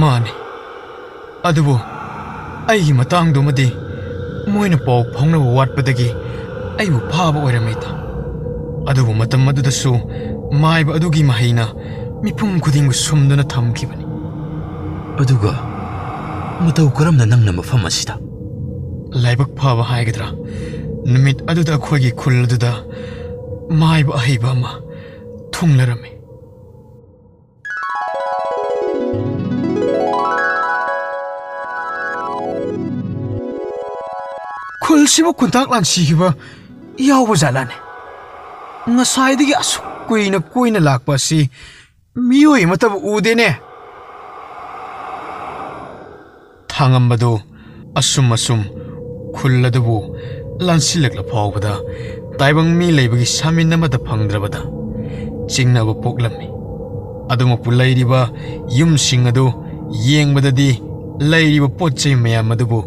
ꯃꯥꯅꯤ ꯑꯗꯨꯕꯨ ꯑꯩꯒꯤ ꯃꯇꯥꯡꯗꯨꯃꯗꯤ ꯃꯣꯏꯅ ꯄꯥꯎ ꯐꯥꯎꯅꯕ ꯋꯥꯠꯄꯗꯒꯤ ꯑꯩꯕꯨ ꯐꯥꯕ ꯑꯣꯏꯔꯝꯃꯤꯗ ꯑꯗꯨꯕꯨ ꯃꯇꯝ ꯑꯗꯨꯗꯁꯨ ꯃꯥꯏꯕ ꯑꯗꯨꯒꯤ ꯃꯍꯩꯅ ꯃꯤꯄꯨꯝ ꯈꯨꯗꯤꯡꯕꯨ ꯁꯨꯝꯗꯨꯅ ꯊꯝꯈꯤꯕꯅꯤ ꯑꯗꯨꯒ ꯃꯇꯧ ꯀꯔꯝꯅ ꯅꯪꯅ ꯃꯐꯝ ꯑꯁꯤꯗ ꯂꯥꯏꯕꯛ ꯐꯕ ꯍꯥꯏꯒꯗ꯭ꯔꯥ ꯅꯨꯃꯤꯠ ꯑꯗꯨꯗ ꯑꯩꯈꯣꯏꯒꯤ ꯈꯨꯜ ꯑꯗꯨꯗ ꯃꯥꯏꯕ ꯑꯍꯩꯕ ꯑꯃ ꯊꯨꯡꯂꯔꯝꯃꯤ ꯈꯨꯜꯁꯤꯕꯨ ꯈꯨꯟꯇꯥꯛ ꯂꯥꯟꯁꯤꯈꯤꯕ ꯌꯥꯎꯕ ꯖꯥꯠꯂꯥꯅꯦ ꯉꯁꯥꯏꯗꯒꯤ ꯑꯁꯨꯛ ꯀꯨꯏꯅ ꯀꯣꯏꯅ ꯂꯥꯛꯄ ꯑꯁꯤ ꯃꯤꯑꯣꯏ ꯑꯃꯠꯇꯕꯨ ꯎꯗꯦꯅꯦ ꯊꯥꯡꯉꯝꯕꯗꯨ ꯑꯁꯨꯝ ꯈꯨꯜ ꯑꯗꯨꯕꯨ ꯂꯥꯟꯁꯤꯜꯂꯛꯂ ꯐꯥꯎꯕꯗ ꯇꯥꯏꯕꯪ ꯃꯤ ꯂꯩꯕꯒꯤ ꯁꯥꯃꯤꯟ ꯑꯃꯗ ꯐꯪꯗ꯭ꯔꯕꯗ ꯆꯤꯡꯅꯕ ꯄꯣꯛꯂꯝꯃꯤ ꯑꯗꯨꯃꯛꯄꯨ ꯂꯩꯔꯤꯕ ꯌꯨꯝꯁꯤꯡ ꯑꯗꯨ ꯌꯦꯡꯕꯗꯗꯤ ꯂꯩꯔꯤꯕ ꯄꯣꯠꯆꯩ ꯃꯌꯥꯝ ꯑꯗꯨꯕꯨ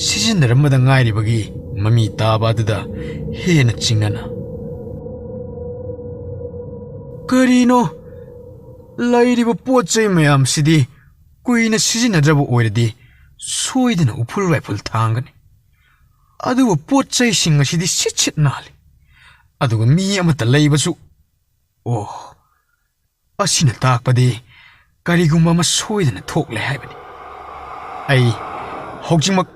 ꯁꯤꯖꯤꯟꯅꯔꯝꯕꯗ ꯉꯥꯏꯔꯤꯕꯒꯤ ꯃꯃꯤ ꯇꯥꯕ ꯑꯗꯨꯗ ꯍꯦꯟꯅ ꯆꯤꯡꯅꯅ ꯀꯔꯤꯅꯣ ꯂꯩꯔꯤꯕ ꯄꯣꯠꯆꯩ ꯃꯌꯥꯝꯁꯤꯗꯤ ꯀꯨꯏꯅ ꯁꯤꯖꯤꯟꯅꯗ꯭ꯔꯕ ꯑꯣꯏꯔꯗꯤ ꯁꯣꯏꯗꯅ ꯎꯐꯨꯜ ꯋꯥꯏꯐꯨꯜ ꯊꯥꯡꯒꯅꯤ ꯑꯗꯨꯕꯨ ꯄꯣꯠꯆꯩꯁꯤꯡ ꯑꯁꯤꯗꯤ ꯁꯤꯠ ꯅꯥꯜꯂꯤ ꯑꯗꯨꯒ ꯃꯤ ꯑꯃꯠꯇ ꯂꯩꯕꯁꯨ ꯑꯣ ꯑꯁꯤꯅ ꯇꯥꯛꯄꯗꯤ ꯀꯔꯤꯒꯨꯝꯕ ꯑꯃ ꯁꯣꯏꯗꯅ ꯊꯣꯛꯂꯦ ꯍꯥꯏꯕꯅꯤ ꯑꯩ ꯍꯧꯖꯤꯛꯃꯛ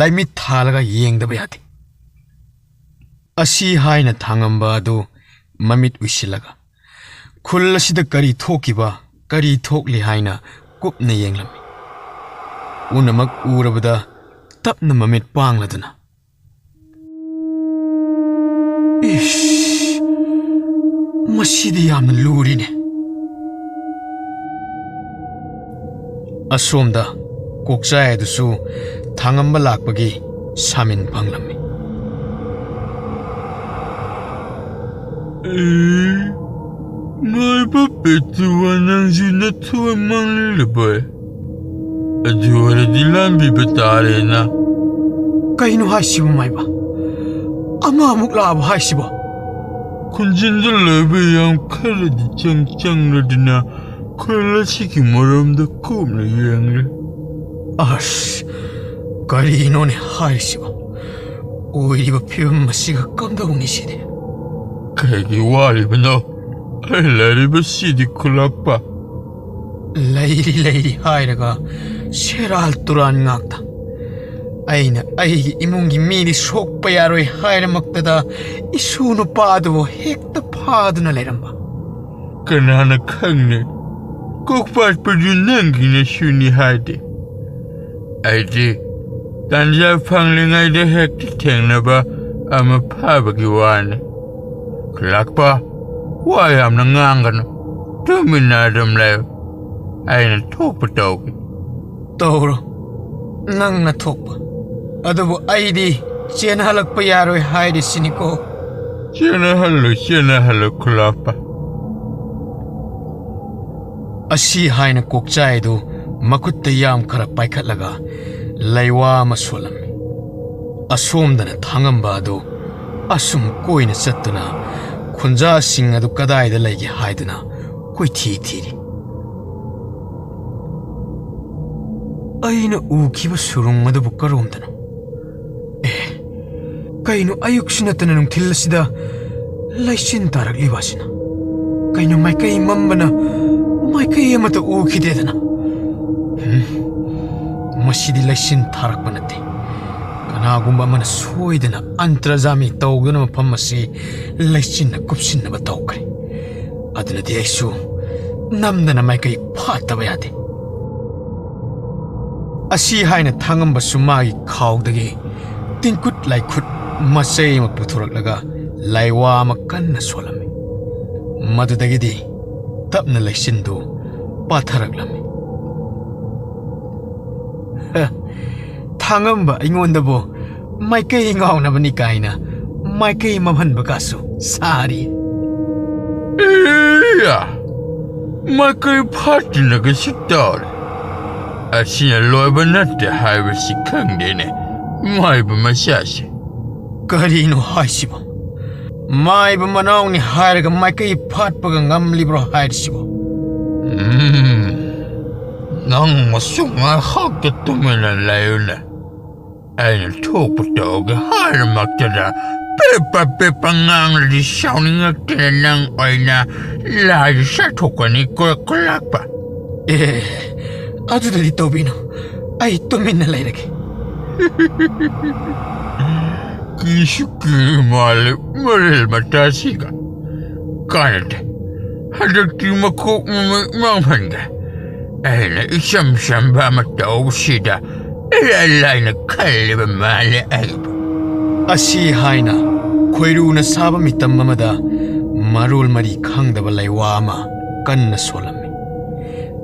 ꯂꯥꯏꯃꯤꯠ ꯊꯥꯜꯂꯒ ꯌꯦꯡꯗꯕ ꯌꯥꯗꯦ ꯑꯁꯤ ꯍꯥꯏꯅ ꯊꯥꯡꯉꯝꯕ ꯑꯗꯨ ꯃꯃꯤꯠ ꯎꯏꯁꯤꯜꯂꯒ ꯈꯨꯜ ꯑꯁꯤꯗ ꯀꯔꯤ ꯊꯣꯛꯈꯤꯕ ꯀꯔꯤ ꯊꯣꯛꯂꯤ ꯍꯥꯏꯅ ꯀꯨꯞꯅ ꯌꯦꯡꯂꯝꯃꯤ ꯄꯨꯝꯅꯃꯛ ꯎꯔꯕꯗ ꯇꯞꯅ ꯃꯃꯤꯠ ꯄꯥꯡꯂꯗꯨꯅ ꯏꯁ ꯃꯁꯤꯗꯤ ꯌꯥꯝꯅ ꯂꯨꯔꯤꯅꯦ ꯑꯁꯣꯝꯗ ꯀꯣꯛꯆꯥꯏ ꯑꯗꯨꯁꯨ ꯊꯥꯡꯉꯝꯕ ꯂꯥꯛꯄꯒꯤ ꯁꯥꯃꯤꯟ ꯐꯪꯂꯝꯃꯤ ꯃꯥꯏꯕ ꯄꯦꯇꯨꯋꯥ ꯅꯪꯁꯨ ꯅꯊꯨꯋꯥ ꯃꯥꯡꯂꯕꯣꯏ ꯑꯗꯨ ꯑꯣꯏꯔꯗꯤ ꯂꯥꯟꯕꯤꯕ ꯇꯥꯔꯦꯅ ꯀꯩꯅꯣ ꯍꯥꯏꯁꯤꯕꯨ ꯃꯥꯏꯕ ꯑꯃꯨꯛ ꯂꯥꯛꯑꯕ ꯍꯥꯏꯁꯤꯕꯣ ꯈꯨꯟꯖꯤꯟꯗ ꯂꯩꯕ ꯌꯥꯝ ꯈꯔꯗꯤ ꯆꯪꯂꯗꯨꯅ ꯈꯨꯜ ꯑꯁꯤꯒꯤ ꯃꯔꯝꯗ ꯀꯨꯞꯅ ꯌꯦꯡꯂꯦ ꯑꯁ ꯀꯔꯤꯅꯣꯅꯦ ꯍꯥꯏꯔꯤꯁꯤꯕꯣ ꯑꯣꯏꯔꯤꯕ ꯐꯤꯕꯝ ꯑꯁꯤꯒ ꯀꯝꯗꯧꯅꯤ ꯁꯤꯗꯤ ꯀꯩꯒꯤ ꯋꯥꯔꯤꯕꯅꯣ ꯑꯩ ꯂꯩꯔꯤꯕꯁꯤꯗꯤ ꯈꯨꯜꯂꯛꯄ ꯂꯩꯔꯤ ꯍꯥꯏꯔꯒ ꯁꯦꯔꯥꯜ ꯇꯨꯔꯥꯟ ꯉꯥꯛꯇ ꯑꯩꯅ ꯑꯩꯒꯤ ꯏꯃꯨꯡꯒꯤ ꯃꯤꯗꯤ ꯁꯣꯛꯄ ꯌꯥꯔꯣꯏ ꯍꯥꯏꯔꯃꯛꯇꯗ ꯏꯁꯨ ꯅꯨꯄꯥ ꯑꯗꯨꯕꯨ ꯍꯦꯛꯇ ꯐꯥꯗꯨꯅ ꯂꯩꯔꯝꯕ ꯀꯅꯥꯅ ꯈꯪꯅꯤ ꯀꯣꯛꯄꯥꯠꯄꯗꯨ ꯅꯪꯒꯤ ꯅꯁꯨꯅꯤ ꯍꯥꯏꯗꯦ ꯑꯩꯗꯤ ꯇꯥꯟꯖꯥ ꯐꯪꯂꯤꯉꯩꯗ ꯍꯦꯛꯇ ꯊꯦꯡꯅꯕ ꯑꯃ ꯐꯥꯕꯒꯤ ꯋꯥꯅꯤ ꯈꯨꯜꯂꯛꯄ ꯋꯥ ꯌꯥꯝꯅ ꯉꯥꯡꯒꯅꯨ ꯇꯨꯃꯤꯟꯅ ꯑꯗꯨꯝ ꯂꯩꯌꯨ ꯑꯩꯅ ꯊꯣꯛꯄ ꯇꯧꯒꯦ ꯇꯧꯔꯣ ꯅꯪꯅ ꯊꯣꯛꯄ ꯑꯗꯨꯕꯨ ꯑꯩꯗꯤ ꯆꯦꯟꯍꯜꯂꯛꯄ ꯌꯥꯔꯣꯏ ꯍꯥꯏꯔꯤꯁꯤꯅꯤꯀꯣ ꯆꯦꯟꯅꯍꯜꯂꯨ ꯈꯨꯜꯂꯛꯄ ꯑꯁꯤ ꯍꯥꯏꯅ ꯀꯣꯛꯆꯥꯏꯗꯨ ꯃꯈꯨꯠꯇ ꯌꯥꯝ ꯈꯔ ꯄꯥꯏꯈꯠꯂꯒ ꯂꯩꯋꯥ ꯑꯃ ꯁꯣꯜꯂꯝꯃꯤ ꯑꯁꯣꯝꯗꯅ ꯊꯥꯡꯉꯝꯕ ꯑꯗꯨ ꯑꯁꯨꯝ ꯀꯣꯏꯅ ꯆꯠꯇꯨꯅ ꯈꯨꯟꯖꯥꯁꯤꯡ ꯑꯗꯨ ꯀꯗꯥꯏꯗ ꯂꯩꯒꯦ ꯍꯥꯏꯗꯨꯅ ꯀꯣꯏꯊꯤ ꯊꯤꯔꯤ ꯑꯩꯅ ꯎꯈꯤꯕ ꯁꯨꯔꯨꯡ ꯑꯗꯨꯕꯨ ꯀꯔꯣꯝꯗꯅꯣ ꯀꯩꯅꯣ ꯑꯌꯨꯛꯁꯤ ꯅꯠꯇꯅ ꯅꯨꯡꯊꯤꯜ ꯑꯁꯤꯗ ꯂꯩꯆꯤꯟ ꯇꯥꯔꯛꯂꯤꯕ ꯑꯁꯤꯅ ꯀꯩꯅꯣ ꯃꯥꯏꯀꯩ ꯃꯝꯕꯅ ꯃꯥꯏꯀꯩ ꯑꯃꯠꯇ ꯎꯈꯤꯗꯦꯗꯅ ꯃꯁꯤꯗꯤ ꯂꯩꯆꯤꯟ ꯊꯥꯔꯛꯄ ꯅꯠꯇꯦ ꯀꯅꯥꯒꯨꯝꯕ ꯑꯃꯅ ꯁꯣꯏꯗꯅ ꯑꯟꯇꯔꯖꯥꯃꯤ ꯇꯧꯗꯨꯅ ꯃꯐꯝ ꯑꯁꯤ ꯂꯩꯆꯤꯟꯅ ꯀꯨꯞꯁꯤꯟꯅꯕ ꯇꯧꯈ꯭ꯔꯦ ꯑꯗꯨꯅꯗꯤ ꯑꯩꯁꯨ ꯅꯝꯗꯅ ꯃꯥꯏꯀꯩ ꯐꯥꯠꯇꯕ ꯌꯥꯗꯦ ꯑꯁꯤ ꯍꯥꯏꯅ ꯊꯥꯡꯉꯝꯕꯁꯨ ꯃꯥꯒꯤ ꯈꯥꯎꯗꯒꯤ ꯇꯤꯡꯀꯨꯠ ꯂꯥꯏꯈꯨꯠ ꯃꯆꯩ ꯑꯃ ꯄꯨꯊꯣꯔꯛꯂꯒ ꯂꯥꯏꯋꯥ ꯑꯃ ꯀꯟꯅ ꯁꯣꯜꯂꯝꯃꯤ ꯃꯗꯨꯗꯒꯤꯗꯤ ꯇꯞꯅ ꯂꯩꯆꯤꯟꯗꯨ ꯄꯥꯊꯔꯛꯂꯝꯃꯤ ꯊꯥꯡꯉꯝꯕ ꯑꯩꯉꯣꯟꯗꯕꯨ ꯃꯥꯏꯀꯩ ꯉꯥꯎꯅꯕꯅꯤ ꯀꯥꯏꯅ ꯃꯥꯏꯀꯩ ꯃꯝꯍꯟꯕꯒꯁꯨ ꯁꯥꯔꯤ ꯃꯥꯏꯀꯩ ꯐꯥꯠꯇꯅꯒꯁꯨ ꯇꯧꯔꯦ ꯑꯁꯤꯅ ꯂꯣꯏꯕ ꯅꯠꯇꯦ ꯍꯥꯏꯕꯁꯤ ꯈꯪꯗꯦꯅꯦ ꯃꯥꯏꯕ ꯃꯆꯥꯁꯦ ꯀꯔꯤꯅꯣ ꯍꯥꯏꯁꯤꯕꯣ ꯃꯥꯏꯕ ꯃꯅꯥꯎꯅꯤ ꯍꯥꯏꯔꯒ ꯃꯥꯏꯀꯩ ꯐꯥꯠꯄꯒ ꯉꯝꯂꯤꯕ꯭ꯔꯣ ꯍꯥꯏꯔꯤꯁꯤꯕꯣ Nang masunga hakka tumina layuna. Aina tokpatoga harmaktada. Pepa ngang di shouting nang oina. Lai satokani kulakpa. Aduda di Tobino. Ay tumina layrake. Kisuki mali maril matasiga. Kanate. Hadaki mako mamanga. Aina isam ba matao sida. Ilaina kalliba mali aiba. Asi haina. Koiruna saba mitam mamada. Marul mari khangdaba laywa ama kanna solami.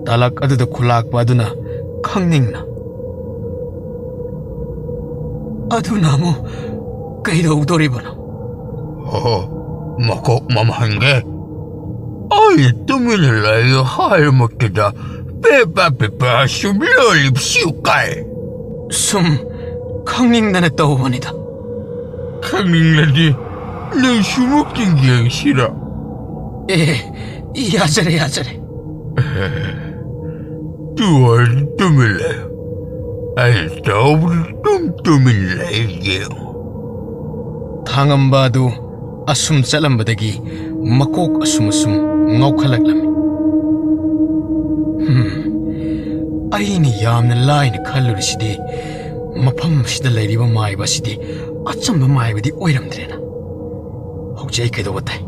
Talak aduda kulak baduna khangningna. Aduna mo kaidawdoribano. Mako mamahanga. Ay tumina layo harmaktada. Pepa sumlolip siukay. Sum khangningnana tawbanida. Kangingladi nang sumukingyang sira. Yajare. Tuwal tumilayo. Ay tawbal tumilayo. Thangambadu asum chalambadagi makok asum ngawkhalaklami. Aini yamna laina khallurisidi mafam sida layriba maiba sidi achamba maibadi oiramdrena. Hojai kaidobatai.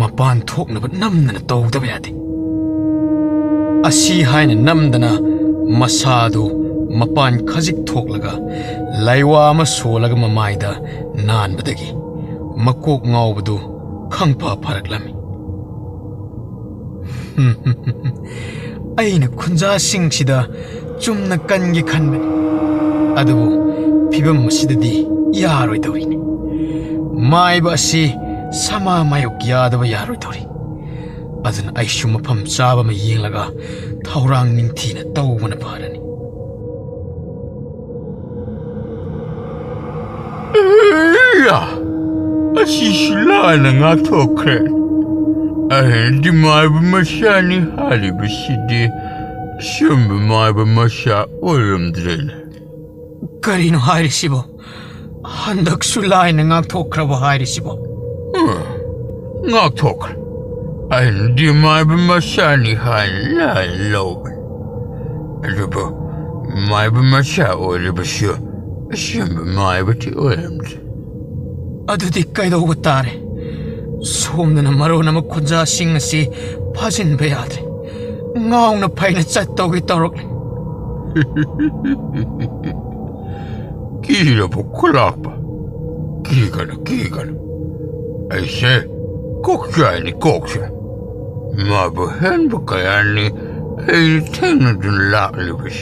Mapan thoknaba namnana tawdaba yade. Asi haina namdana masadu mapan khajik thoklaga laiwa ama solaga mamaida nanbadagi makok ngawbadu khangpa pharaklami. Aina khunja singsida chumna kangi khanbani. Adubu phibam masidadi yaroi tawrine. Maiba asi sama mayok yadaba yaroi tawri. Aduna aishu mafam chaba ma yenglaga thaurang ningthina tawbana pharani. Asisila nga thokre. Di maiba masani halibasidi. Shumba maiba masha oramdrena. Karino hairisibo. Handak sulaina ngak thokraba hairisibo. Ngak thokre. Di maiba masani hala loban. Adubo maiba masha orabashu. Shumba maiba ti oramdrena. Adudi kaidawba tare. Somdana marona khunja sing asi phajinba yadre. Ngawna phaina chattawgi tawrokle. Kira po kulakpa. Kigana. Aise, koksha. Mabu henbu kayani, ay tena dun laklibas.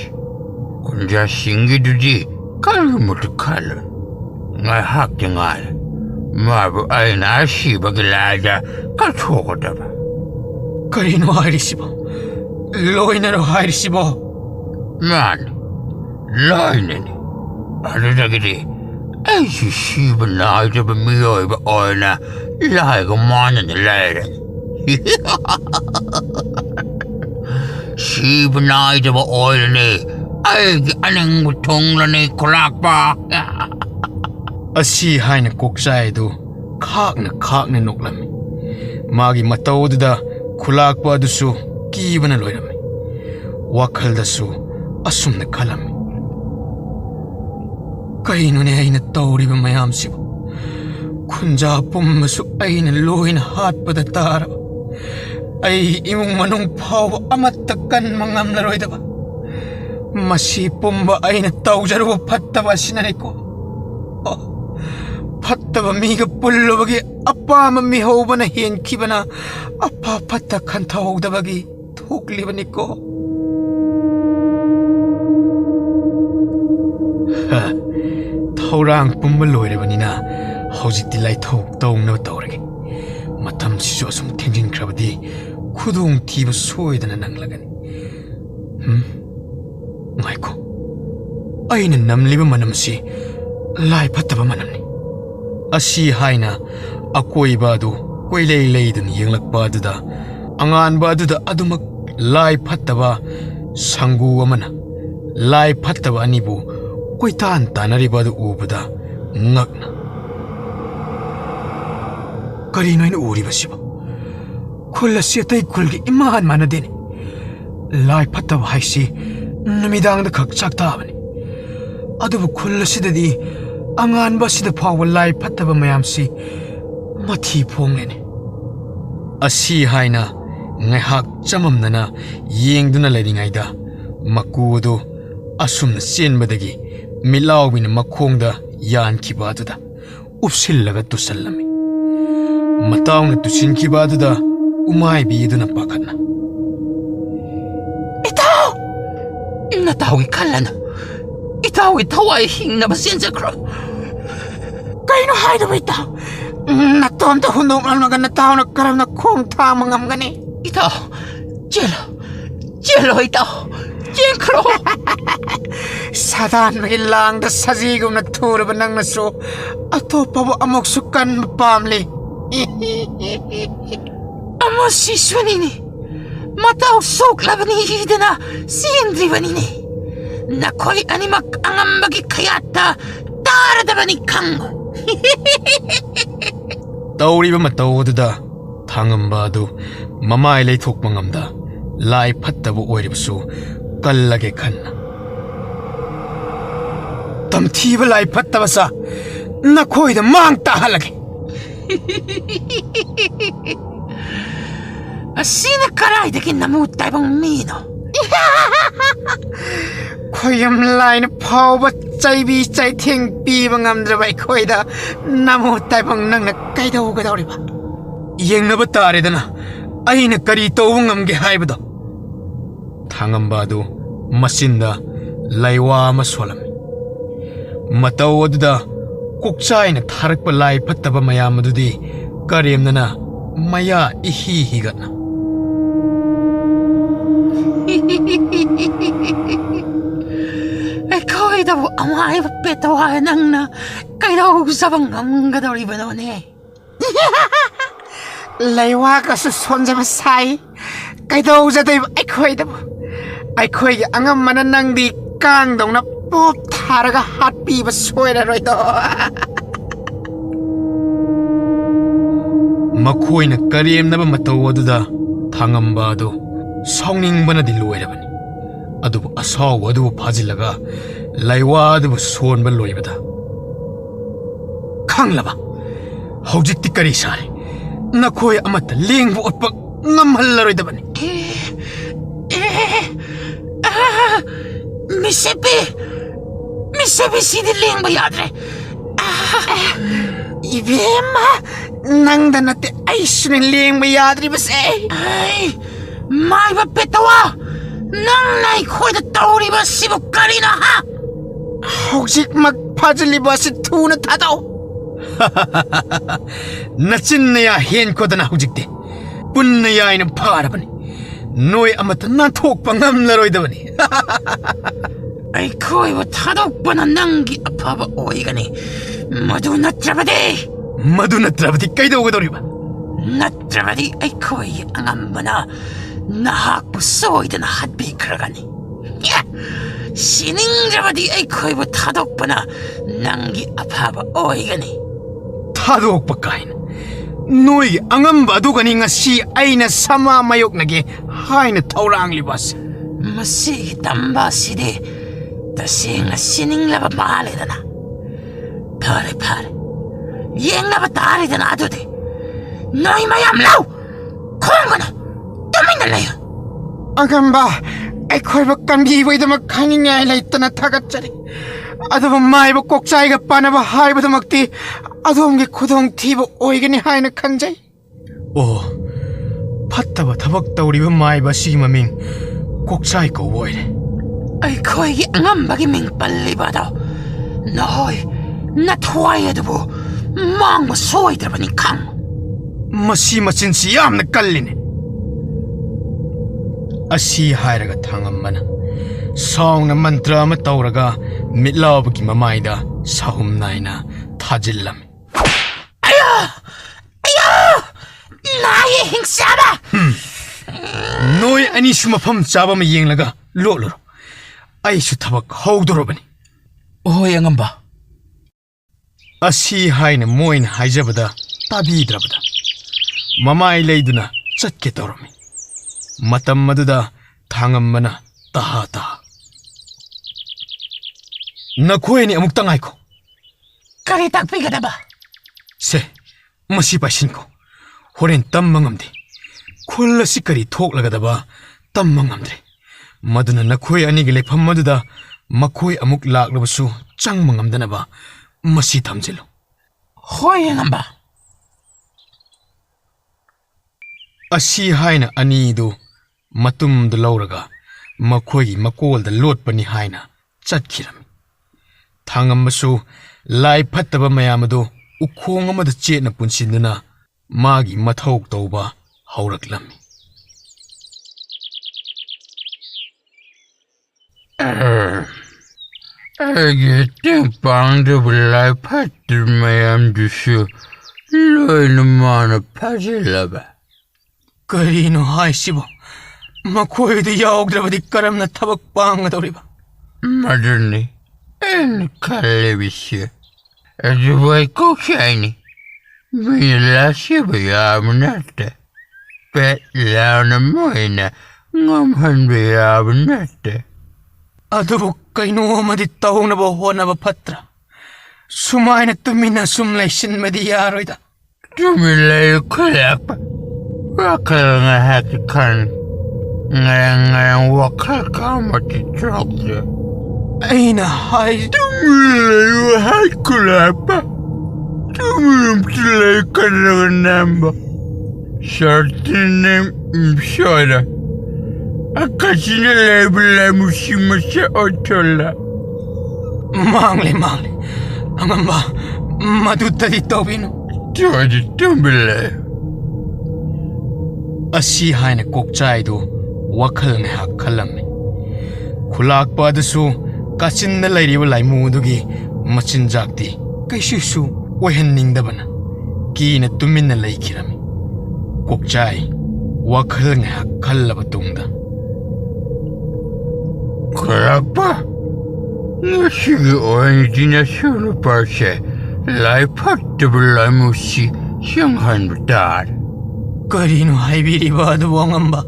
Kunja singi dudi, kalumutu kalan. Ngay hakti ngala. Mabu ay nasi bagilada, kathokodaba. Karino hairisibo. Loinaro hairisibo. Man, loinani. Ano dagiti? Ay sisiba na ito ba miyoy ba oina lahay kumana ni Layran. Siba na ito ba oina ni ay anong butong na ni kulakpa. Asi haina koksaidu khakna noklami. Magi matawduda kulakpa adusu kibana loirami. Wakhaldasu asumna khalami. Kainune aina tawriba mayamsibu. Khunja pummasu aina loina hatpada taraba. Ay imong manong phaw amattakan mangamlaroidaba. Masi pumba aina tawjaruba phattaba sinaniko. Phattaba miga pullubagi apa mamihawbana henkibana apa phatta khanthawdabagi thoklibaniko. Thaurang pumba loirebanina hojikti laithok tawna tawrage. Matam sisu asum thengjin khrabadi khudung thiba soidana nanglagani. Ngaiko. Aina namliba manamsi lai phattaba manamni. Asi haina akoi badu koilei leidun yenglakpa aduda angan ba aduda adumak ꯂꯥꯏ ꯐꯠꯇꯕ ꯁꯪꯒꯨ ꯑꯃꯅ ꯂꯥꯏ ꯐꯠꯇꯕ ꯑꯅꯤꯕꯨ ꯀꯣꯏꯇꯥꯟ ꯇꯥꯟꯅꯔꯤꯕ ꯑꯗꯨ ꯎꯕꯗ ꯉꯛꯅ ꯀꯔꯤꯅꯣ ꯑꯩꯅ ꯎꯔꯤꯕꯁꯤꯕꯨ? ꯈꯨꯜ ꯑꯁꯤ ꯑꯇꯩ ꯈꯨꯜꯒꯤ ꯏꯃꯥꯟ ꯃꯥꯟꯅꯗꯦꯅꯦ. ꯂꯥꯏ ꯐꯠꯇꯕ ꯍꯥꯏꯁꯤ ꯅꯨꯃꯤꯗꯥꯡꯗ ꯈꯛ ꯆꯥꯛ ꯇꯥꯕꯅꯤ. ꯑꯗꯨꯕꯨ ꯈꯨꯜ ꯑꯁꯤꯗꯗꯤ ꯑꯉꯥꯟꯕ ꯑꯁꯤꯗ ꯐꯥꯎꯕ ꯂꯥꯏ ꯐꯠꯇꯕ ꯃꯌꯥꯝꯁꯤ ꯃꯊꯤ ꯐꯣꯡꯂꯦꯅꯦ. ꯑꯁꯤ ꯍꯥꯏꯅ ꯉꯥꯏꯍꯥꯛ ꯆꯃꯝꯅꯅ ꯌꯦꯡꯗꯨꯅ ꯂꯩꯔꯤꯉꯩꯗ ꯃꯀꯨ ꯑꯗꯨ ꯑꯁꯨꯝꯅ ꯆꯦꯟꯕꯗꯒꯤ ꯃꯤꯠꯂꯥꯎꯕꯤꯅ ꯃꯈꯣꯡꯗ ꯌꯥꯟꯈꯤꯕ ꯑꯗꯨꯗ ꯎꯞꯁꯤꯜꯂꯒ ꯇꯨꯁꯜꯂꯝꯃꯤ. ꯃꯇꯥꯎꯅ ꯇꯨꯁꯤꯟꯈꯤꯕ ꯑꯗꯨꯗ ꯎꯃꯥꯏꯕꯤ ꯑꯗꯨꯅ ꯄꯥꯈꯠꯅ ꯏꯇꯥꯎ! ꯅꯇꯥꯎꯒꯤ ꯈꯜꯂꯅꯨ. ꯏꯇꯥꯎꯒꯤ ꯊꯋꯥꯏ ꯍꯤꯡꯅꯕ ꯆꯦꯟꯖꯈ꯭ꯔꯣ. ꯀꯩꯅꯣ ꯍꯥꯏꯗꯕ ꯏꯇꯥꯎ? ꯅꯇꯣꯝꯇ ꯍꯨꯟꯗꯣꯛꯂꯝꯂꯒ ꯅꯇꯥꯎꯅ ꯀꯔꯝꯅ ꯈꯣꯡ ꯊꯥꯡꯕ ꯉꯝꯒꯅꯤ? ꯏꯇꯥꯎ, ꯆꯦꯜꯂꯣ. ꯆꯦꯜꯂꯣ ꯏꯇꯥꯎ. ꯆꯦꯟꯈ꯭ꯔꯣ. ꯁꯥꯗꯥꯟꯕꯒꯤ ꯂꯥꯡꯗ ꯁꯖꯤꯒꯨꯝꯅ ꯊꯨꯔꯕ ꯅꯪꯅꯁꯨ ꯑꯇꯣꯞꯄꯕꯨ ꯑꯃꯨꯛꯁꯨ ꯀꯟꯕ ꯄꯥꯝꯂꯤ. ꯑꯃꯁꯤꯁꯨꯅꯤꯅꯦ. ꯃꯇꯥꯎ ꯁꯣꯛꯂꯕꯅꯤ ꯍꯤꯗꯅ ꯆꯦꯟꯗ꯭ꯔꯤꯕꯅꯤꯅꯦ. ꯅꯈꯣꯏ ꯑꯅꯤꯃꯛ ꯑꯉꯝꯕꯒꯤ ꯈꯌꯥꯠꯇ ꯇꯥꯔꯗꯕꯅꯤ ꯈꯪꯉꯨ. ꯇꯧꯔꯤꯕ ꯃꯇꯧ ꯑꯗꯨꯗ ꯊꯥꯡꯉꯝꯕ ꯑꯗꯨ ꯃꯃꯥꯏ ꯂꯩꯊꯣꯛꯄ ꯉꯝꯗ ꯂꯥꯏ ꯐꯠꯇꯕ ꯑꯣꯏꯔꯤꯕꯁꯨ ꯀꯜꯂꯒꯦ ꯈꯟꯅ ꯇꯝꯊꯤꯕ ꯂꯥꯏ ꯐꯠꯇꯕꯁꯥ ꯅꯈꯣꯏꯗ ꯃꯥꯡ ꯇꯥꯍꯜꯂꯒꯦ. ꯑꯁꯤꯅ ꯀꯔꯥꯏꯗꯒꯤ ꯅꯃꯨ ꯇꯥꯏꯕꯪ ꯃꯤꯅꯣ? ꯈꯣꯏꯌꯝ ꯂꯥꯏꯅ ꯐꯥꯎꯕ ꯆꯩꯕꯤ ꯆꯩꯊꯦꯡ ꯄꯤꯕ ꯉꯝꯗ꯭ꯔꯕ ꯑꯩꯈꯣꯏꯗ ꯅꯃꯨ ꯇꯥꯏꯕꯪ ꯅꯪꯅ ꯀꯩꯗꯧꯒꯗꯧꯔꯤꯕ? ꯌꯦꯡꯅꯕ ꯇꯥꯔꯦꯗꯅ ꯑꯩꯅ ꯀꯔꯤ ꯇꯧꯕ ꯉꯝꯒꯦ ꯍꯥꯏꯕꯗꯣ. ꯊꯥꯡꯉꯝꯕ ꯑꯗꯨ ꯃꯆꯤꯟꯗ ꯂꯩꯋꯥ ꯑꯃ ꯁꯣꯜꯂꯝꯃꯤ. ꯃꯇꯧ ꯑꯗꯨꯗ ꯀꯣꯛꯆꯥꯏꯅ ꯊꯥꯔꯛꯄ ꯂꯥꯏ ꯐꯠꯇꯕ ꯃꯌꯥꯝ ꯑꯗꯨꯗꯤ ꯀꯔꯦꯝꯅꯅ ꯃꯌꯥ ꯏꯍꯤ ꯍꯤꯒꯠꯅ ꯑꯩꯈꯣꯏꯗꯕꯨ ꯑꯃꯥꯏꯕ ꯄꯦꯇꯋꯥ ꯅꯪꯅ ꯀꯩꯗꯧꯖꯕ ꯉꯝꯒꯗꯧꯔꯤꯕꯅꯣꯅꯦ? ꯂꯩꯋꯥꯒꯁꯨ ꯁꯣꯟꯖꯕ ꯁꯥꯏ. ꯀꯩꯗꯧꯖꯗꯣꯏꯕ ꯑꯩꯈꯣꯏꯗꯕꯨ? ꯑꯩꯈꯣꯏꯒꯤ ꯑꯉꯝꯕꯅ ꯅꯪꯗꯤ ꯀꯥꯡꯗꯧꯅ ꯄꯣꯞ ꯊꯥꯔꯒ ꯍꯥꯠꯄꯤꯕ ꯁꯣꯏꯔꯔꯣꯏꯗꯣ. ꯃꯈꯣꯏꯅ ꯀꯔꯦꯝꯅꯕ ꯃꯇꯧ ꯑꯗꯨꯗ ꯊꯥꯡꯉꯝꯕ ꯑꯗꯨ ꯁꯥꯎꯅꯤꯡꯕꯅꯗꯤ ꯂꯣꯏꯔꯕꯅꯤ. ꯑꯗꯨꯕꯨ ꯑꯁꯥꯎꯕ ꯑꯗꯨꯕꯨ ꯐꯥꯖꯤꯜꯂꯒ ꯂꯩꯋꯥ ꯑꯗꯨꯕꯨ ꯁꯣꯟꯕ ꯂꯣꯏꯕꯗ ꯈꯪꯂꯕ ꯍꯧꯖꯤꯛꯇꯤ ꯀꯔꯤ ꯁꯥꯔꯦ? ꯅꯈꯣꯏ ꯑꯃꯠꯇ ꯂꯦꯡꯕ ꯑꯣꯠꯄ ꯉꯝꯍꯜꯂꯔꯣꯏꯗꯕꯅꯤ. ꯃꯤꯁꯦꯄꯤ! ꯃꯤꯁꯦꯄꯤ ꯁꯤꯗꯤ ꯂꯦꯡꯕ ꯌꯥꯗ꯭ꯔꯦ. 이베마 낭다 나때 아이씨는 랭마 야드리버세. 마이바 뺐다와 낭나이 코에다 떠오리바 시부 까리나 하. 혹시 막 파즐리버스 투는 타도. 나친나야 헨코다나 후직대 뿐나야이는 파라버니 노이 아마타 나톡방 암나로이다버니. 아이코이바 타독바나 낭기 아파바 오이가니 마두 나트라바디. 마두 나트라바디 까이도오가도리바. 나트라바디 아이코이 앙암바나 나학부 소이드나 핫비 크라가니. 시닝자바디 아이코이바 타독바나 낭기 아파바 오이가니. 타독바 까이나 노이 앙암바두가니 ngasi 아이나 사마 마욕나게 하이나 타우랑리바스. 마시 담바시디 다시nga sininglaba maalidana. Pare yenglaba taaridana adude noy mayam law khongana tuminalayo. 아감바 아이코이바 깜비이보이다마 강인야이 라이떠나 타갓자리. 아도바 마이바 꼭자이가 빠나바 하이바다 막디 아도음게 고동 티보 오이게니 하이나 칸자이. 오 파타바 타박다 우리바 마이바 시기마밍 꼭자이거 오이레. 아이코이기 앙암바기 밍빨리바다 너이 나 토아이에도부 망고 소이드라바니 강. 마시 마친시 얌나 깔리네. 아시 하이라가 탕엄마나 사옹나 만트라마 떠오라가 밑라오브기 마마이다 사훔나이나 타질라미. 아야 나의 행사다. 노이 ꯑꯅꯤꯁꯨ ꯃꯐꯝ ꯆꯥꯕ ꯑꯃ ꯌꯦꯡꯂꯒ ꯂꯣꯠꯂꯨꯔꯣ ꯑꯩꯁꯨ ꯊꯕꯛ ꯍꯧꯗꯣꯔꯕꯅꯤ ꯍꯣꯏ ꯑꯉꯝꯕ ꯑꯁꯤ ꯍꯥꯏꯅ ꯃꯣꯏꯅ ꯍꯥꯏꯖꯕꯗ ꯇꯥꯕꯤꯗ꯭ꯔꯕꯗ ꯃꯃꯥꯏ ꯂꯩꯗꯨꯅ ꯆꯠꯀꯦ ꯇꯧꯔꯝꯃꯤ ꯃꯇꯝ ꯑꯗꯨꯗ ꯊꯥꯡꯉꯝꯕꯅ ꯇꯍꯥ ꯇꯍꯥ ꯅꯈꯣꯏꯅꯤ ꯑꯃꯨꯛꯇ ꯉꯥꯏꯈꯣ ꯀꯔꯤ ꯇꯥꯛꯄꯤꯒꯗꯕ ꯁꯦ ꯃꯁꯤ ꯄꯥꯏꯁꯤꯟꯈꯣ ꯍꯣꯔꯦꯟ ꯇꯝꯕ ꯉꯝꯗꯦ ꯈꯨꯜ ꯑꯁꯤ ꯀꯔꯤ ꯊꯣꯛꯂꯒꯗꯕ ꯇꯝꯕ ꯉꯝꯗ꯭ꯔꯦ ꯃꯗꯨꯅ ꯅꯈꯣꯏ ꯑꯅꯤꯒꯤ ꯂꯩꯐꯝ ꯑꯗꯨꯗ ꯃꯈꯣꯏ ꯑꯃꯨꯛ ꯂꯥꯛꯂꯕꯁꯨ ꯆꯪꯕ ꯉꯝꯗꯅꯕ ꯃꯁꯤ ꯊꯝꯖꯤꯜꯂꯨ ꯍꯣꯏ ꯑꯉꯝꯕ ꯑꯁꯤ ꯍꯥꯏꯅ ꯑꯅꯤꯗꯨ ꯃꯇꯨꯝꯗꯨ ꯂꯧꯔꯒ ꯃꯈꯣꯏꯒꯤ ꯃꯀꯣꯜꯗ ꯂꯣꯠꯄꯅꯤ ꯍꯥꯏꯅ ꯆꯠꯈꯤꯔꯝꯃꯤ ꯊꯥꯡꯉꯝꯕꯁꯨ ꯂꯥꯏ ꯐꯠꯇꯕ ꯃꯌꯥꯝ ꯑꯗꯨ ꯎꯈꯣꯡ ꯑꯃꯗ ꯆꯦꯠꯅ ꯄꯨꯟꯁꯤꯟꯗꯨꯅ ꯃꯥꯒꯤ ꯃꯊꯧ ꯇꯧꯕ ꯍꯧꯔꯛꯂꯝꯃꯤ ꯑꯩꯒꯤ ꯇꯦꯡꯄꯥꯡꯗꯕꯨ ꯂꯥꯏ ꯐꯠꯇꯕ ꯃꯌꯥꯝꯗꯨꯁꯨ ꯂꯣꯏꯅ ꯃꯥꯅ ꯐꯥꯖꯤꯜꯂꯕ ꯀꯔꯤꯅꯣ ꯍꯥꯏꯁꯤꯕꯣ ꯃꯈꯣꯏꯗꯨ ꯌꯥꯎꯗ꯭ꯔꯕꯗꯤ ꯀꯔꯝꯅ ꯊꯕꯛ ꯄꯥꯡꯒꯗꯧꯔꯤꯕ ꯃꯗꯨꯅꯤ ꯑꯩꯅ ꯈꯜꯂꯤꯕꯁꯦ ꯑꯗꯨꯕꯨ ꯑꯩ ꯀꯣꯛꯆꯥꯏꯅꯤ ꯃꯤꯅ ꯂꯥꯛꯆꯕ ꯌꯥꯕ ꯅꯠꯇꯦ ꯄꯦꯠ ꯂꯥꯎꯅ ꯃꯣꯏꯅ ꯉꯝꯍꯟꯕ ꯌꯥꯕ ꯅꯠꯇꯦ ꯑꯗꯨꯕꯨ ꯀꯩꯅꯣꯃꯗꯤ ꯇꯧꯅꯕ ꯍꯣꯠꯅꯕ ꯐꯠꯇ꯭ꯔꯥ ꯁꯨꯃꯥꯏꯅ ꯇꯨꯃꯤꯟꯅ ꯁꯨꯝ ꯂꯩꯁꯤꯟꯕꯗꯤ ꯌꯥꯔꯣꯏꯗ ꯇꯨꯃꯤꯟ ꯂꯩꯌꯨ ꯈꯨꯜꯂꯛꯄ ꯋꯥꯈꯜ ꯉꯥꯏꯍꯥꯛꯀꯤ ꯈꯟ ꯉꯔꯥꯡ ꯋꯥꯈꯜ ꯀꯥꯃꯗꯤ ꯊꯣꯛꯇ꯭ꯔꯦ ꯑꯩꯅ ꯍꯥꯏ ꯇꯨꯃꯤꯟ ꯂꯩꯌꯨ ꯍꯥꯏ ꯈꯨꯜꯂꯛꯄ ꯇꯨꯃꯤꯟ ꯂꯩꯌꯨ ꯀꯟꯅꯒ ꯅꯝꯕ ꯁꯔꯇꯤꯅꯦ ꯁꯣꯏꯗ ꯑꯀꯥꯁꯤꯅ ꯂꯩꯕ ꯂꯩꯃꯨꯁꯤ ꯃꯁꯥ ꯑꯣꯏꯊꯣꯜꯂ ꯃꯥꯡꯂꯦ ꯑꯉꯝꯕ ꯃꯗꯨꯇꯗꯤ ꯇꯧꯕꯤꯅꯨ ꯇꯣꯏꯗꯤ ꯇꯨꯃꯤꯟ ꯂꯩꯌꯨ ꯑꯁꯤ ꯍꯥꯏꯅ ꯀꯣꯛꯆꯥꯏꯗꯨ ꯋꯥꯈꯜ ꯉꯥꯏꯍꯥꯛ ꯈꯜꯂꯝꯃꯤ ꯈꯨꯂꯥꯛꯄ ꯑꯗꯨꯁꯨ ꯀꯥꯆꯤꯟꯗ ꯂꯩꯔꯤꯕ ꯂꯥꯏꯃꯨꯗꯨꯒꯤ ꯃꯆꯤꯟꯖꯥꯛꯇꯤ ꯀꯩꯁꯨꯁꯨ ꯑꯣꯏꯍꯟꯅꯤꯡꯗꯕꯅ ꯀꯤꯅ ꯇꯨꯃꯤꯟꯅ ꯂꯩꯈꯤꯔꯝꯃꯤ ꯀꯣꯛꯆꯥꯏ ꯋꯥꯈꯜ ꯉꯥꯏꯍꯥꯛ ꯈꯜꯂꯕ ꯇꯨꯡꯗ ꯈꯨꯜꯂꯛꯄ ꯉꯁꯤꯒꯤ ꯑꯣꯏꯅꯗꯤ ꯅꯁꯨ ꯅꯨꯄꯥꯁꯦ ꯂꯥꯏ ꯐꯠꯇꯕ ꯂꯥꯏꯃꯨꯁꯤ ꯁꯪꯍꯟꯕ ꯇꯥꯔꯦ ꯀꯔꯤꯅꯣ ꯍꯥꯏꯕꯤꯔꯤꯕ ꯑꯗꯨꯕꯨ ꯑꯉꯝꯕ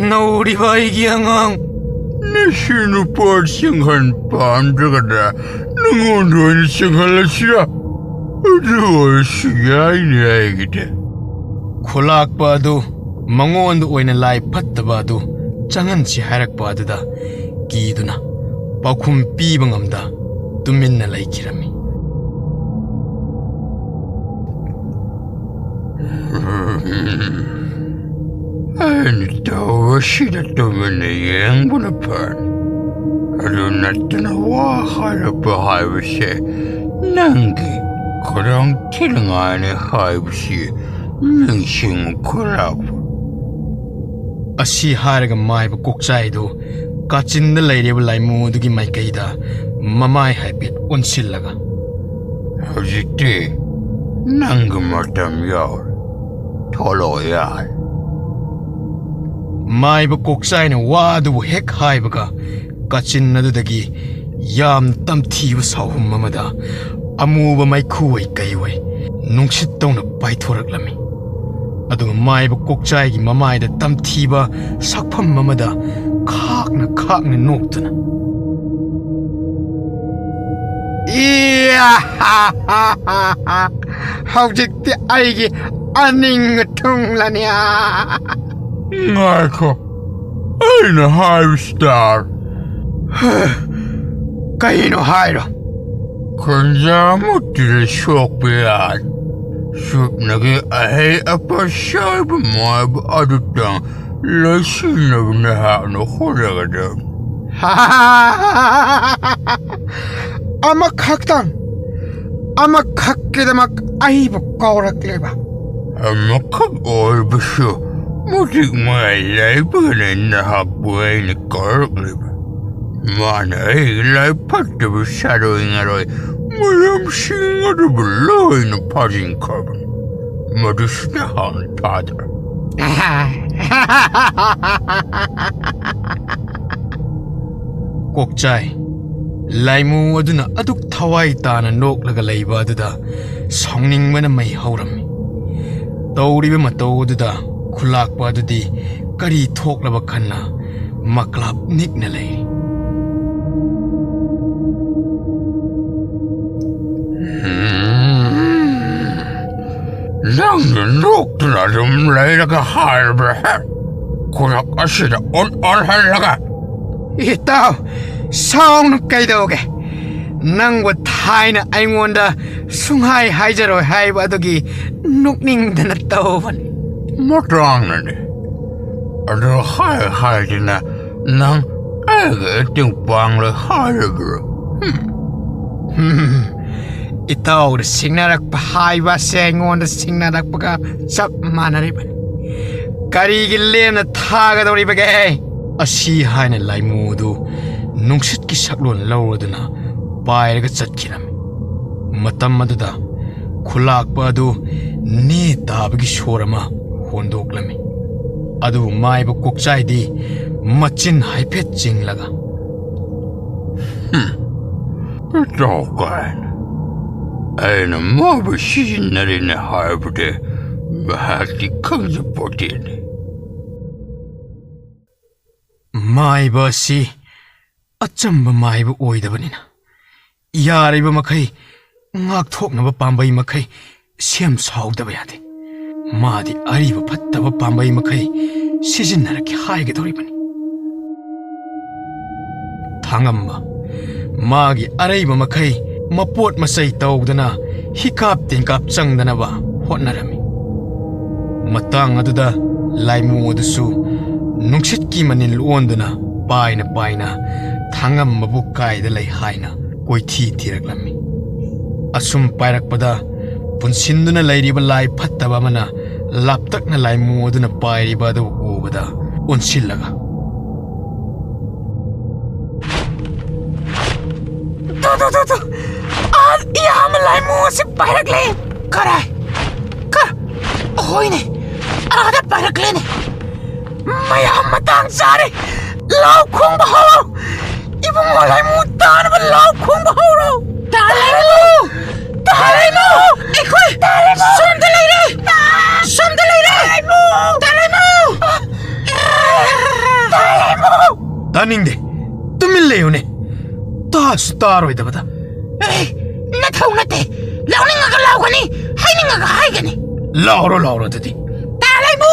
ꯅꯧꯔꯤꯕ ꯑꯩꯒꯤ ꯑꯉꯥꯡ ꯅꯁꯨ ꯅꯨꯄꯥ ꯁꯪꯍꯟ ꯄꯥꯝꯗ꯭ꯔꯒꯅ ꯅꯉꯣꯟꯗ ꯑꯣꯏꯅ ꯁꯪꯍꯜꯂꯁꯤꯔꯥ ꯑꯗꯨ ꯑꯣꯏꯔꯁꯨ ꯌꯥꯏꯅꯦ ꯑꯩꯒꯤꯗꯤ ꯈꯨꯂꯥꯛꯄ ꯑꯗꯨ ꯃꯉꯣꯟꯗ ꯑꯣꯏꯅ ꯂꯥꯏ ꯐꯠꯇꯕ ꯑꯗꯨ ꯆꯪꯍꯟꯁꯤ ꯍꯥꯏꯔꯛꯄ ꯑꯗꯨꯗ ꯀꯤꯗꯨꯅ ꯄꯥꯎꯈꯨꯝ ꯄꯤꯕ ꯉꯝꯗ ꯇꯨꯃꯤꯟꯅ ꯂꯩꯈꯤꯔꯝꯃꯤ ꯑꯩꯅ ꯇꯧꯕꯁꯤꯗ ꯇꯨꯃꯤꯟꯅ ꯌꯦꯡꯕꯅ ꯐꯔꯦ ꯑꯗꯨ ꯅꯠꯇꯅ ꯋꯥ ꯍꯥꯏꯔꯛꯄ ꯍꯥꯏꯕꯁꯦ ꯅꯪꯒꯤ ꯈꯨꯗꯣꯡ ꯊꯤꯅꯤꯡꯉꯥꯏꯅꯤ ꯍꯥꯏꯕꯁꯤ ꯅꯤꯡꯁꯤꯡꯉꯨ ꯈꯨꯜꯂꯛꯄ ꯑꯁꯤ ꯍꯥꯏꯔꯒ ꯃꯥꯏꯕ ꯀꯣꯛꯆꯥꯏꯗꯨ ꯀꯥꯆꯤꯟꯗ ꯂꯩꯔꯤꯕ ꯂꯥꯏꯃꯨꯗꯨꯒꯤ ꯃꯥꯏꯀꯩꯗ ꯃꯃꯥꯏ ꯍꯥꯏꯐꯦꯠ ꯑꯣꯟꯁꯤꯜꯂꯒ ꯍꯧꯖꯤꯛꯇꯤ ꯅꯪꯒꯤ ꯃꯇꯝ ꯌꯧꯔꯦ ꯊꯣꯛꯂꯛꯑꯣ ꯌꯥꯔꯦ ꯃꯥꯏꯕ ꯀꯣꯛꯆꯥꯏꯅ ꯋꯥ ꯑꯗꯨꯕꯨ ꯍꯦꯛ ꯍꯥꯏꯕꯒ ꯀꯥꯆꯤꯟ ꯑꯗꯨꯗꯒꯤ ꯌꯥꯝꯅ ꯇꯝꯊꯤꯕ ꯁꯥꯎꯍꯨꯝ ꯑꯃꯗ ꯑꯃꯨꯕ ꯃꯩꯈꯨ ꯑꯣꯏ ꯀꯩ ꯑꯣꯏ ꯅꯨꯡꯁꯤꯠ ꯇꯧꯅ ꯄꯥꯏꯊꯣꯔꯛꯂꯝꯃꯤ ꯑꯗꯨꯒ ꯃꯥꯏꯕ ꯀꯣꯛꯆꯥꯏꯒꯤ ꯃꯃꯥꯏꯗ ꯇꯝꯊꯤꯕ ꯁꯛꯐꯝ ꯑꯃꯗ ꯈꯥꯛꯅ ꯅꯣꯛꯇꯨꯅ ꯍꯧꯖꯤꯛꯇꯤ ꯑꯩꯒꯤ ꯑꯅꯤꯡ ꯊꯨꯡꯂꯅꯤ ꯉꯥꯏꯈꯣ ꯑꯩꯅ ꯍꯥꯏꯕꯁꯤ ꯇꯥꯔꯣ ꯀꯩꯅꯣ ꯍꯥꯏꯔꯣ ꯈꯨꯟꯖꯥꯃꯨꯛꯇꯤꯗ ꯁꯣꯛꯄ ꯌꯥꯏ ꯁꯨꯞꯅꯒꯤ ꯑꯍꯩ ꯑꯄꯥ ꯁꯥꯏꯕ ꯃꯥꯏꯕ ꯑꯗꯨꯇꯪ ꯂꯣꯏꯁꯤꯟꯅꯕ ꯅꯍꯥꯛꯅ ꯍꯣꯠꯅꯒꯗꯕꯅꯤ ꯑꯃꯈꯛꯀꯤꯗꯃꯛ ꯑꯩꯕꯨ ꯀꯧꯔꯛꯂꯤꯕ ꯑꯃꯈꯛ ꯑꯣꯏꯕꯁꯨ ꯃꯇꯤꯛ ꯃꯥꯏ ꯂꯩꯕꯒꯅ ꯅꯍꯥꯛꯄꯨ ꯑꯩꯅ ꯀꯧꯔꯛꯂꯤꯕ ꯃꯥꯅ ꯑꯩꯒꯤ ꯂꯥꯏ ꯐꯠꯇꯕ ꯁꯥꯔꯣꯏ ꯃꯌꯥꯝꯁꯤꯡ ꯑꯗꯨꯕꯨ ꯂꯣꯏꯅ ꯐꯥꯖꯤꯟꯈ꯭ꯔꯕꯅꯤ ꯃꯗꯨꯁꯨ ꯅꯍꯥꯛꯅ ꯊꯥꯗ꯭ꯔꯥ ꯀꯣꯛꯆꯥꯏ ꯂꯥꯏꯃꯨ ꯑꯗꯨꯅ ꯑꯗꯨꯛ ꯊꯋꯥꯏ ꯇꯥꯅ ꯅꯣꯛꯂꯒ ꯂꯩꯕ ꯑꯗꯨꯗ ꯁꯥꯎꯅꯤꯡꯕꯅ ꯃꯩ ꯍꯧꯔꯝꯃꯤ ꯇꯧꯔꯤꯕ ꯃꯇꯧ ꯑꯗꯨꯗ ꯈꯨꯂꯥꯛꯄ ꯑꯗꯨꯗꯤ ꯀꯔꯤ ꯊꯣꯛꯂꯕ ꯈꯟꯅ ꯃꯀ꯭ꯂꯥꯞ ꯅꯤꯛꯅ ꯂꯩꯔꯤ ꯅꯪꯅ ꯅꯣꯛꯇꯨꯅ ꯑꯗꯨꯝ ꯂꯩꯔꯒ ꯍꯥꯏꯕ꯭ꯔꯥ ꯈꯨꯂꯛ ꯑꯁꯤꯗ ꯑꯣꯟꯍꯜꯂꯒ ꯏꯇꯥꯎ ꯁꯥꯎꯅ ꯀꯩꯗꯧꯒꯦ ꯅꯪꯕꯨ ꯊꯥꯏꯅ ꯑꯩꯉꯣꯟꯗ ꯁꯨꯡꯍꯥꯏ ꯍꯥꯏꯖꯔꯣꯏ ꯍꯥꯏꯕ ꯑꯗꯨꯒꯤ ꯅꯣꯛꯅꯤꯡꯗꯅ ꯇꯧꯕꯅꯤ ꯃꯇꯥꯡꯅꯅꯤ ꯑꯗꯨ ꯍꯥꯏꯗꯅ ꯅꯪ ꯑꯩꯒ ꯏꯇꯤꯡ ꯄꯥꯡꯂ ꯍꯥꯏꯔꯕ꯭ꯔꯣ ꯏꯇꯥꯎꯗ ꯁꯤꯡꯅꯔꯛꯄ ꯍꯥꯏꯕꯁꯦ ꯑꯩꯉꯣꯟꯗ ꯁꯤꯡꯅꯔꯛꯄꯒ ꯆꯞ ꯃꯥꯟꯅꯔꯤꯕꯅꯤ ꯀꯔꯤꯒꯤ ꯂꯦꯝꯅ ꯊꯥꯒꯗꯧꯔꯤꯕꯒꯦ ꯑꯁꯤ ꯍꯥꯏꯅ ꯂꯥꯏꯃꯨ ꯑꯗꯨ ꯅꯨꯡꯁꯤꯠꯀꯤ ꯁꯛꯂꯣꯟ ꯂꯧꯔꯗꯨꯅ ꯄꯥꯏꯔꯒ ꯆꯠꯈꯤꯔꯝꯃꯤ ꯃꯇꯝ ꯑꯗꯨꯗ ꯈꯨꯂꯥꯛꯄ ꯑꯗꯨ ꯅꯦ ꯇꯥꯕꯒꯤ ꯁꯣꯔ ꯑꯃ ꯍꯣꯟꯗꯣꯛꯂꯝꯃꯤ ꯑꯗꯨꯕꯨ ꯃꯥꯏꯕ ꯀꯣꯛꯆꯥꯏꯗꯤ ꯃꯆꯤꯟ ꯍꯥꯏꯐꯦꯠ ꯆꯤꯡꯂꯒ ꯏꯇꯥꯎ ꯀꯥꯏꯅ ꯑꯩꯅ ꯃꯥꯕꯨ ꯁꯤꯖꯤꯟꯅꯔꯦꯅ ꯍꯥꯏꯕꯗꯤ ꯃꯍꯥꯛꯇꯤ ꯈꯪꯖꯄꯣꯠꯇꯦꯅꯦ ꯃꯥꯏꯕ ꯑꯁꯤ ꯑꯆꯝꯕ ꯃꯥꯏꯕ ꯑꯣꯏꯗꯕꯅꯤꯅ ꯌꯥꯔꯤꯕ ꯃꯈꯩ ꯉꯥꯛꯊꯣꯛꯅꯕ ꯄꯥꯝꯕꯩ ꯃꯈꯩ ꯁꯦꯝ ꯁꯥꯎꯗꯕ ꯌꯥꯗꯦ ꯃꯥꯗꯤ ꯑꯔꯤꯕ ꯐꯠꯇꯕ ꯄꯥꯝꯕꯩ ꯃꯈꯩ ꯁꯤꯖꯤꯟꯅꯔꯛꯀꯦ ꯍꯥꯏꯒꯗꯧꯔꯤꯕꯅꯤ ꯊꯥꯡꯉꯝꯕ ꯃꯥꯒꯤ ꯑꯔꯩꯕ ꯃꯈꯩ ꯃꯄꯣꯠ ꯃꯆꯩ ꯇꯧꯗꯅ ꯍꯤꯀꯥꯞ ꯇꯦꯡꯀꯥꯞ ꯆꯪꯗꯅꯕ ꯍꯣꯠꯅꯔꯝꯃꯤ ꯃꯇꯥꯡ ꯑꯗꯨꯗ ꯂꯥꯏꯃꯨ ꯑꯗꯨꯁꯨ ꯅꯨꯡꯁꯤꯠꯀꯤ ꯃꯅꯤꯜ ꯑꯣꯟꯗꯨꯅ ꯄꯥꯏꯅ ꯄꯥꯏꯅ ꯊꯥꯡꯉꯝꯕꯕꯨ ꯀꯥꯏꯗ ꯂꯩ ꯍꯥꯏꯅ ꯀꯣꯏꯊꯤ ꯊꯤꯔꯛꯂꯝꯃꯤ ꯑꯁꯨꯝ ꯄꯥꯏꯔꯛꯄꯗ ꯄꯨꯟꯁꯤꯟꯗꯨꯅ ꯂꯩꯔꯤꯕ ꯂꯥꯏ ꯐꯠꯇꯕ ꯑꯃꯅ ꯂꯥꯞꯇꯛꯅ ꯂꯥꯏꯃꯨ ꯑꯗꯨꯅ ꯄꯥꯏꯔꯤꯕ ꯑꯗꯨ ꯎꯕꯗ ꯑꯣꯟꯁꯤꯜꯂꯒ ꯏꯌꯥꯝꯕ ꯂꯥꯏꯃꯨ ꯑꯁꯤ ꯄꯥꯏꯔꯛꯂꯦ ꯀꯔꯥꯏ ꯍꯣꯏꯅꯦ ꯑꯥꯗ ꯄꯥꯏꯔꯛꯂꯦꯅꯦ ꯃꯌꯥꯝ ꯃꯇꯥꯡ ꯆꯥꯔꯦ ꯂꯥꯎ ꯈꯣꯡꯕ ꯍꯧꯔꯣ 이봉호 라이무 따르면 라우 콩고 하우로 따라이무 에코이 솜들레이래 따라이무 तानिंदे तुमिल्ले उन्हें तास तारोय दबदा 에이 나타우 나때 라우닝아가 라우가니 하이닝아가 하이가니 लाउरो ददी 따라이무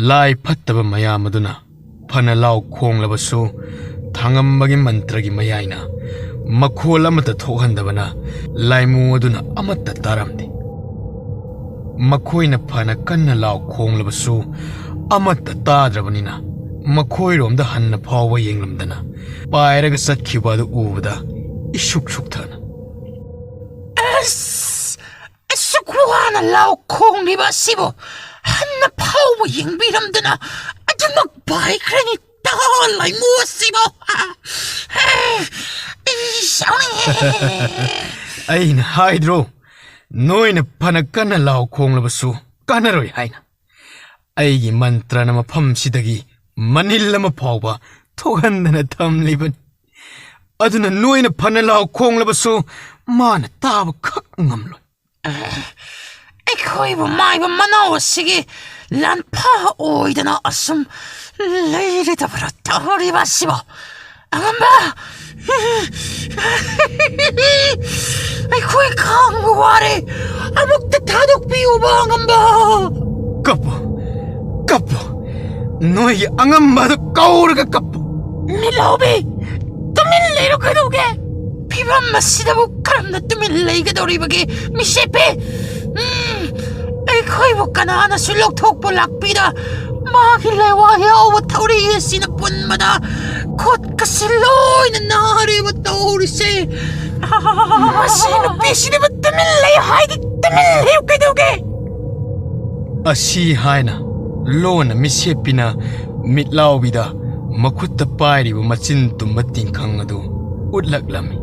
लाई फत्तब मयाम अदुना फन लाउ खोंगलबसु थांगम्बगी मंत्रगी मयाइना मखोल अमत थोहंदबना लाइमु अदुना अमत तारमदे मखोइना फन कन्न लाउ खोंगलबसु अमत ताद्रबनिना मखोइरोमदा हन्न फाव येंगलमदना पायरग सत्खिबा अदु उबदा इशुक सुक्थना सुकुवाना लाउ खोंगलिबा सिबो हन्न फाव येंगबिरमदना अदुमक बाइ크레니 तालाइ मुसिबो अइन हाइद्रो नोइन फन कन्न लाउ खोंगलबसु कानरोय हाइना अइगी मंत्रन मफम सिदगी मनिल अम फावबा थोहंदना थमलिबन अदुना नोइन फन लाउ खोंगलबसु मान ताब खक ngамलोय ꯑꯩꯈꯣꯏꯕꯨ ꯃꯥꯏꯕ ꯃꯅꯥꯎ ꯑꯁꯤꯒꯤ ꯂꯥꯟꯐꯥ ꯑꯣꯏꯗꯅ ꯑꯁꯨꯝ ꯂꯩꯔꯗꯕꯔ ꯇꯧꯔꯤꯕꯁꯤꯕꯣ ꯑꯉꯝꯕ ꯑꯩꯈꯣꯏ ꯈꯥꯡꯕ ꯋꯥꯔꯦ ꯑꯃꯨꯛꯇ ꯊꯥꯗꯣꯛꯄꯤꯌꯨꯕ ꯑꯉꯝꯕ कप्पो नोई अंगम्बद कौरग कप्पो मिलाओबे तुमिन लेरो कदोगे फिबम मसिदबु करमना तुमिन लेगदोरिबगे मिसेपे ꯑꯩꯈꯣꯏꯕꯨ ꯀꯅꯥꯅꯁꯨ ꯂꯧꯊꯣꯛꯄ ꯂꯥꯛꯄꯤꯗ ꯃꯥꯒꯤ ꯂꯩꯋꯥ ꯌꯥꯎꯕ ꯊꯧꯔꯤ ꯑꯁꯤꯅ ꯄꯨꯟꯕꯗ ꯈꯨꯠꯀꯁꯤ ꯂꯣꯏꯅ ꯅꯥꯔꯦꯕ ꯇꯧꯔꯤꯁꯦ ꯃꯁꯤ ꯅꯨꯄꯤꯁꯤꯗꯕꯨ ꯇꯨꯃꯤꯟ ꯂꯩꯌꯨ ꯍꯥꯏꯗꯤ ꯇꯨꯃꯤꯟ ꯂꯩꯌꯨ ꯀꯩꯗꯧꯒꯦ असी हायना लोन मिसेपिना मिटलाउबिदा मखुत्त पाइरिबो मचिन तुम तिंखंग अदु उटलकलमी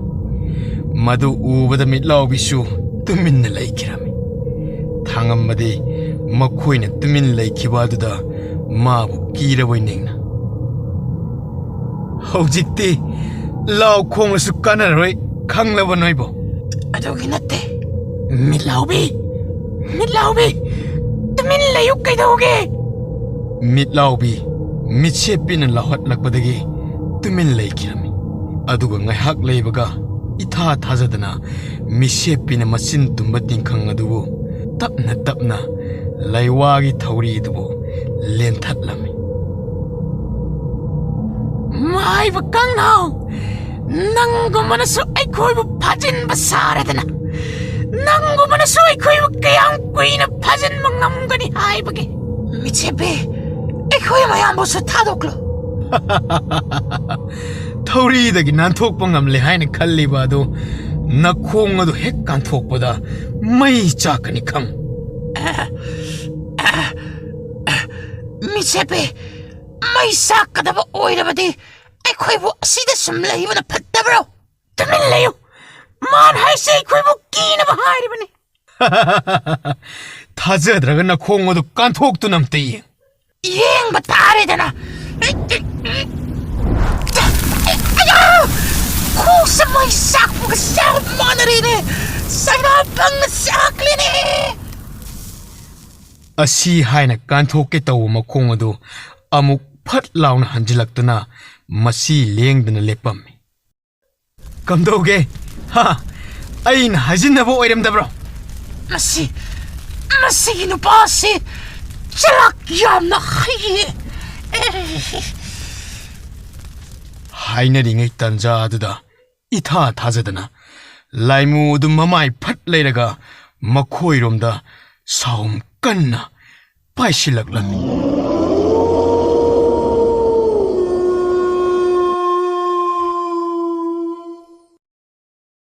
मदु उबदा मिटलाउबिसु तुमिन्न लैकिरमी ꯈꯥꯡꯉꯝꯃꯗꯤ ꯃꯈꯣꯏꯅ ꯇꯨꯃꯤꯟ ꯂꯩꯈꯤꯕ ꯑꯗꯨꯗ ꯃꯥꯕꯨ ꯀꯤꯔꯕꯣꯏ ꯅꯤꯡꯅ ꯍꯧꯖꯤꯛꯇꯤ ꯂꯥꯎ ꯈꯣꯡꯂꯁꯨ ꯀꯥꯟꯅꯔꯣꯏ ꯈꯪꯂꯕ ꯅꯣꯏꯕꯣ ꯑꯗꯨꯒꯤ ꯅꯠꯇꯦ ꯃꯤꯠꯂꯥꯎꯕꯤ ꯃꯤꯠꯂꯥꯎꯕꯤ ꯇꯨꯃꯤꯟ ꯂꯩꯌꯨ ꯀꯩꯗꯧꯒꯦ ꯃꯤꯠꯂꯥꯎꯕꯤ ꯃꯤꯠꯁꯦꯞꯄꯤꯅ ꯂꯥꯎꯍꯠꯂꯛꯄꯗꯒꯤ ꯇꯨꯃꯤꯟ ꯂꯩꯈꯤꯔꯝꯃꯤ ꯑꯗꯨꯒ ꯉꯥꯏꯍꯥꯛ ꯂꯩꯕꯒ ꯏꯊꯥ ꯊꯥꯖꯗꯅ ꯃꯤꯠꯁꯦꯞꯄꯤꯅ ꯃꯆꯤꯟ ꯇꯨꯝꯕ ꯇꯤꯡꯈꯪ ꯑꯗꯨꯕꯨ ꯇꯞꯅ ꯇꯞꯅ ꯂꯩꯋꯥꯒꯤ ꯊꯧꯔꯤ ꯑꯗꯨꯕꯨ ꯂꯦꯟꯊꯠꯂꯝꯃꯤ ꯃꯥꯏꯕ ꯀꯪꯅꯥꯎ ꯅꯪꯒꯨꯝꯕꯅꯁꯨ ꯑꯩꯈꯣꯏꯕꯨ ꯐꯥꯖꯤꯟꯕ ꯁꯥꯔꯗꯅ ꯅꯪꯒꯨꯝꯕꯅꯁꯨ ꯑꯩꯈꯣꯏꯕꯨ ꯀꯌꯥꯝ ꯀꯨꯏꯅ ꯐꯥꯖꯤꯟꯕ ꯉꯝꯒꯅꯤ ꯍꯥꯏꯕꯒꯦ ꯃꯤꯠꯁꯦꯞꯄꯤ ꯑꯩꯈꯣꯏ ꯃꯌꯥꯝꯕꯨꯁꯨ ꯊꯥꯗꯣꯛꯂꯣ ꯊꯧꯔꯤꯗꯒꯤ ꯅꯥꯟꯊꯣꯛꯄ ꯉꯝꯂꯦ ꯍꯥꯏꯅ ꯈꯜꯂꯤꯕ ꯑꯗꯨ ꯅꯈꯣꯡ ꯑꯗꯨ ꯍꯦꯛ ꯀꯥꯟꯊꯣꯛꯄꯗ ꯃꯩ ꯆꯥꯛꯀꯅꯤ ꯈꯪ ꯃꯤꯠꯁꯦꯞꯄꯤ ꯃꯩ ꯆꯥꯛꯀꯗꯕ ꯑꯣꯏꯔꯕꯗꯤ ꯑꯩꯈꯣꯏꯕꯨ ꯑꯁꯤꯗ ꯁꯨꯝ ꯂꯩꯕꯅ ꯐꯠꯇꯕ꯭ꯔꯣ ꯇꯨꯃꯤꯟ ꯂꯩꯌꯨ ꯃꯥꯅ ꯍꯥꯏꯁꯦ ꯑꯩꯈꯣꯏꯕꯨ ꯀꯤꯅꯕ ꯍꯥꯏꯔꯤꯕꯅꯤ ꯊꯥꯖꯗ꯭ꯔꯒ ꯅꯈꯣꯡ ꯑꯗꯨ ꯀꯥꯟꯊꯣꯛꯇꯨꯅ ꯑꯝꯇ ꯌꯦꯡꯕ ꯇꯥꯔꯦꯗꯅ ꯈꯨꯁꯦ ꯃꯩ ꯆꯥꯛꯄꯒ ꯆꯞ ꯃꯥꯟꯅꯔꯦꯅꯦ ꯁꯩꯅꯥꯄꯪꯅ ꯆꯥꯛꯂꯦꯅꯦ ꯑꯁꯤ ꯍꯥꯏꯅ ꯀꯥꯟꯊꯣꯛꯀꯦ ꯇꯧꯕ ꯃꯈꯣꯡ ꯑꯗꯨ ꯑꯃꯨꯛ ꯐꯠ ꯂꯥꯎꯅ ꯍꯟꯖꯤꯜꯂꯛꯇꯨꯅ ꯃꯁꯤ ꯂꯦꯡꯗꯅ ꯂꯦꯞꯄꯝꯃꯤ ꯀꯝꯗꯧꯒꯦ ꯍꯥ ꯑꯩꯅ ꯍꯥꯏꯖꯤꯟꯅꯕ ꯑꯣꯏꯔꯝꯗꯕ꯭ꯔꯣ ꯃꯁꯤꯒꯤ ꯅꯨꯄꯥꯁꯤ ꯆꯂꯥꯛ ꯌꯥꯝꯅ ꯍꯩꯌꯦ ꯍꯥꯏꯅꯔꯤꯉꯩ ꯇꯟꯖꯥ ꯑꯗꯨꯗ ꯏꯊꯥ ꯊꯥꯖꯗꯅ ꯂꯥꯏꯃꯨ ꯑꯗꯨ ꯃꯃꯥꯏ ꯐꯠ ꯂꯩꯔꯒ ꯃꯈꯣꯏꯔꯣꯝꯗ ꯁꯥꯎꯝ ꯀꯟꯅ ꯄꯥꯏꯁꯤꯜꯂꯛꯂꯝꯃꯤ